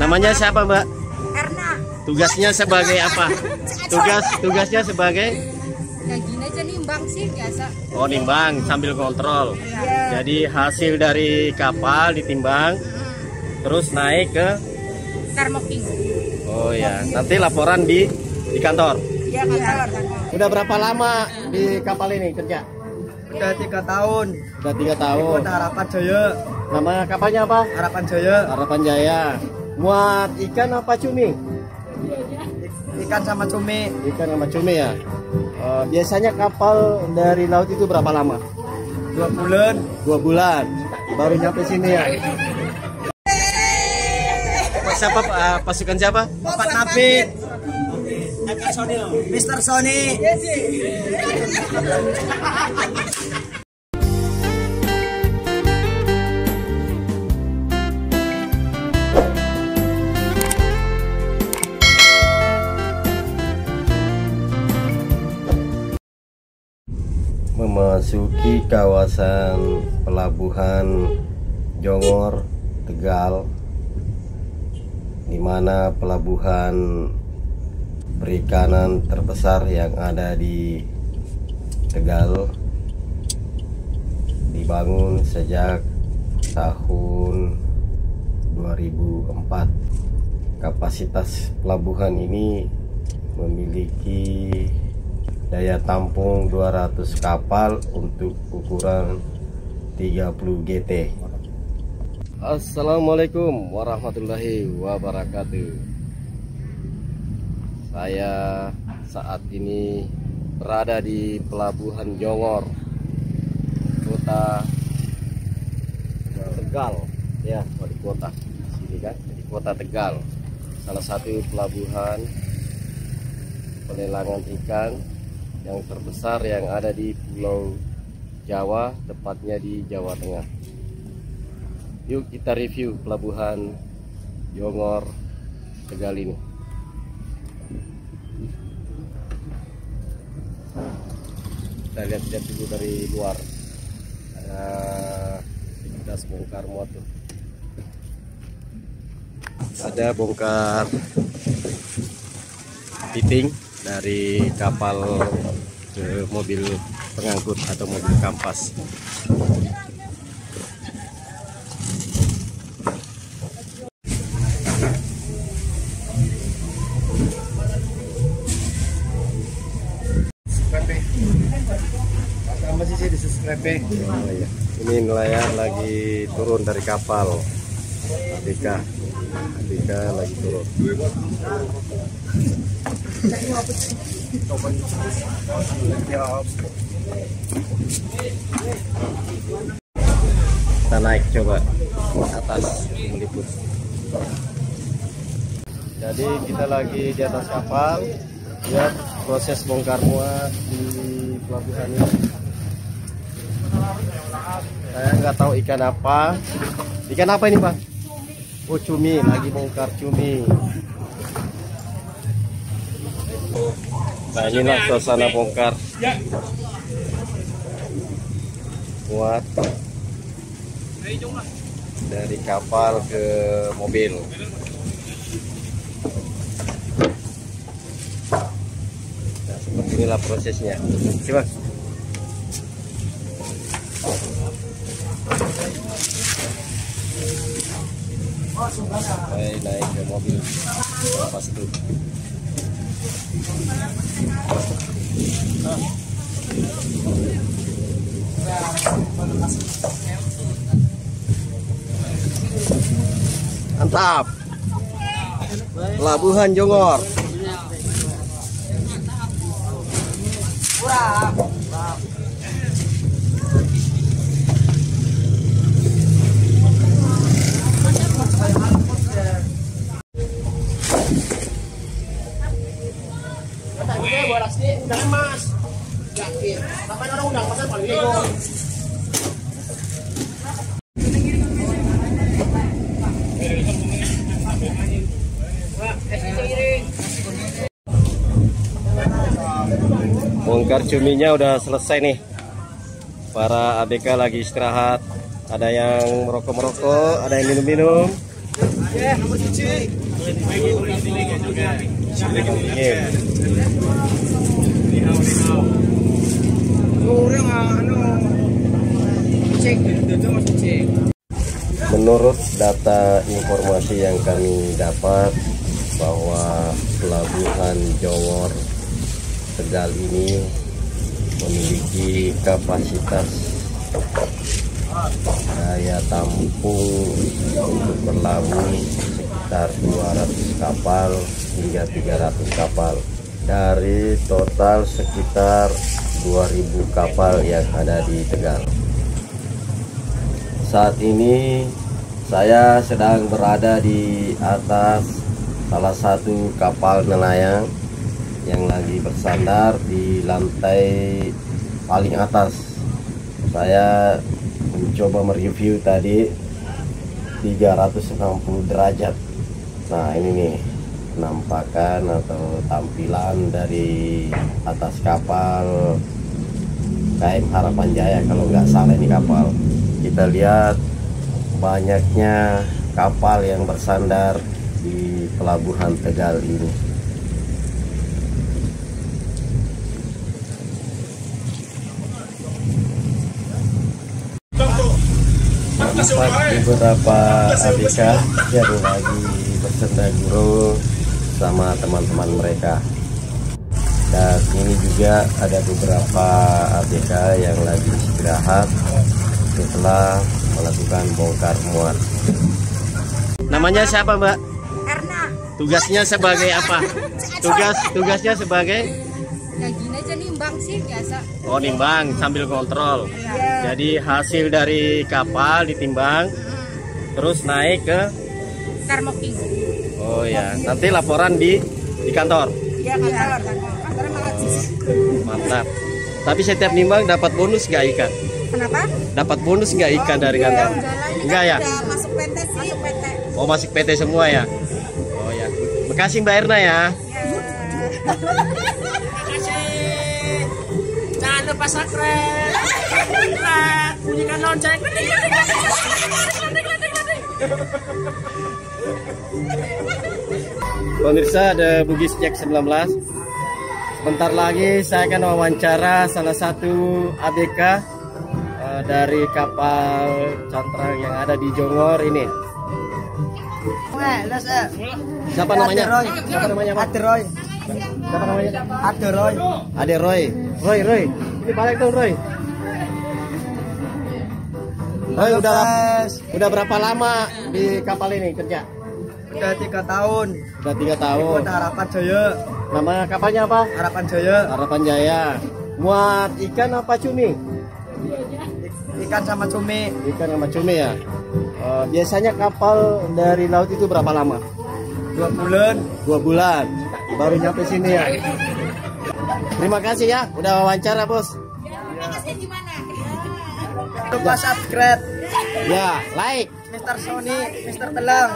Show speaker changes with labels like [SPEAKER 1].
[SPEAKER 1] Namanya siapa, Mbak?
[SPEAKER 2] Erna.
[SPEAKER 1] Tugasnya sebagai apa? Tugasnya sebagai?
[SPEAKER 2] Ya gini aja, nimbang sih biasa.
[SPEAKER 1] Oh, nimbang sambil kontrol.
[SPEAKER 2] Iya.
[SPEAKER 1] Jadi hasil dari kapal ditimbang, terus naik ke
[SPEAKER 2] Karmoking.
[SPEAKER 1] Oh ya, nanti laporan di kantor.
[SPEAKER 2] Iya, kantor.
[SPEAKER 1] Udah berapa lama di kapal ini kerja?
[SPEAKER 3] Udah 3 tahun.
[SPEAKER 1] Udah 3 tahun.
[SPEAKER 3] Ikut Harapan Jaya.
[SPEAKER 1] Nama kapalnya apa?
[SPEAKER 3] Harapan Jaya.
[SPEAKER 1] Harapan Jaya. Muat ikan apa cumi?
[SPEAKER 3] Ikan sama cumi.
[SPEAKER 1] Ikan sama cumi ya. Biasanya kapal dari laut itu berapa lama?
[SPEAKER 3] 2 bulan.
[SPEAKER 1] 2 bulan. Baru nyampe sini ya. Siapa pasukan siapa?
[SPEAKER 3] Bapak Nabit. Mr. Sony.
[SPEAKER 1] Memasuki kawasan pelabuhan Jongor, Tegal, di mana pelabuhan perikanan terbesar yang ada di Tegal, dibangun sejak tahun 2004. Kapasitas pelabuhan ini memiliki daya tampung 200 kapal untuk ukuran 30 GT. Assalamualaikum warahmatullahi wabarakatuh. Saya saat ini berada di Pelabuhan Jongor, Kota Tegal. Ya, di kota sini kan, di Kota Tegal. Salah satu pelabuhan pelelangan ikan yang terbesar yang ada di Pulau Jawa, tepatnya di Jawa Tengah. Yuk kita review pelabuhan Jongor Tegal ini. Kita lihat-lihat dulu dari luar. Ada aktivitas bongkar muat tuh. Ada bongkar fitting dari kapal ke mobil pengangkut atau mobil kampas.
[SPEAKER 3] Masih di subscribe.
[SPEAKER 1] Oh, iya. Ini nelayan lagi turun dari kapal. Abika lagi turun. Kita naik coba ke atas meliput. Jadi kita lagi di atas kapal. Lihat proses bongkar muat di pelabuhan ini. Saya nggak tahu ikan apa. Ikan apa ini, Pak? Oh, cumi, lagi bongkar cumi. Nah, inilah suasana bongkar muat dari kapal ke mobil. Nah, seperti inilah prosesnya. Coba. Sampai naik ke mobil lepas itu. Mantap. Pelabuhan Jongor. Bongkar cuminya udah selesai nih. Para ABK lagi istirahat. Ada yang merokok-merokok, ada yang minum-minum.
[SPEAKER 3] Nomor 1.
[SPEAKER 1] Menurut data informasi yang kami dapat bahwa pelabuhan Jowor Tegal ini memiliki kapasitas daya tampung untuk berlabuh sekitar 200 kapal hingga 300 kapal dari total sekitar 2000 kapal yang ada di Tegal. Saat ini saya sedang berada di atas salah satu kapal nelayan yang lagi bersandar di lantai paling atas. Saya mencoba mereview tadi 360 derajat. Nah, ini nih penampakan atau tampilan dari atas kapal KM Harapan Jaya kalau nggak salah ini kapal. Kita lihat banyaknya kapal yang bersandar di pelabuhan Tegal ini. Nampak beberapa ABK yang lagi bersenda gurau sama teman-teman mereka. Dan ini juga ada beberapa ABK yang lagi istirahat setelah melakukan bongkar muat. Namanya siapa, Mbak?
[SPEAKER 2] Erna.
[SPEAKER 1] Tugasnya sebagai apa? Tugasnya sebagai
[SPEAKER 2] Gini aja nimbang sih biasa.
[SPEAKER 1] oh, nimbang sambil kontrol.
[SPEAKER 2] Iya.
[SPEAKER 1] Jadi hasil dari kapal ditimbang terus naik ke
[SPEAKER 2] Karmoking.
[SPEAKER 1] oh ya, nanti laporan di kantor.
[SPEAKER 2] Iya, kantor. Kantornya Malajis.
[SPEAKER 1] Mantap. Tapi setiap nimbang dapat bonus nggak ikan?
[SPEAKER 2] Kenapa?
[SPEAKER 1] Dapat bonus nggak ikan dari kantor? Enggak ya?
[SPEAKER 2] Udah masuk PT sih. Masuk PT.
[SPEAKER 1] Oh, masuk PT semua ya? Oh ya. Makasih Mbak Erna ya.
[SPEAKER 3] Jangan lupa subscribe. Bunyikan lonceng.
[SPEAKER 1] Pemirsa, ada Bugis Jack 19. Sebentar lagi saya akan wawancara salah satu ABK dari kapal cantrang yang ada di Jowor ini. Siapa namanya? Siapa namanya, Pak?
[SPEAKER 3] Aderoy.
[SPEAKER 1] Siapa namanya?
[SPEAKER 3] Aderoy.
[SPEAKER 1] Ade Roy. Roy. Ini balik dong, Roy. Roy, udah berapa lama di kapal ini kerja?
[SPEAKER 3] Udah 3 tahun.
[SPEAKER 1] Udah 3 tahun.
[SPEAKER 3] Ikut Harapan Jaya.
[SPEAKER 1] Nama kapalnya apa?
[SPEAKER 3] Harapan Jaya.
[SPEAKER 1] Harapan Jaya. Muat ikan apa cumi?
[SPEAKER 3] Ikan sama cumi.
[SPEAKER 1] Ikan sama cumi ya. Biasanya kapal dari laut itu berapa lama?
[SPEAKER 3] 2 bulan.
[SPEAKER 1] 2 bulan. Baru nyampe sini ya. Terima kasih ya, udah wawancara bos.
[SPEAKER 3] Lupa subscribe.
[SPEAKER 1] Ya, like.
[SPEAKER 3] Mr. Sony, Mr. Telang.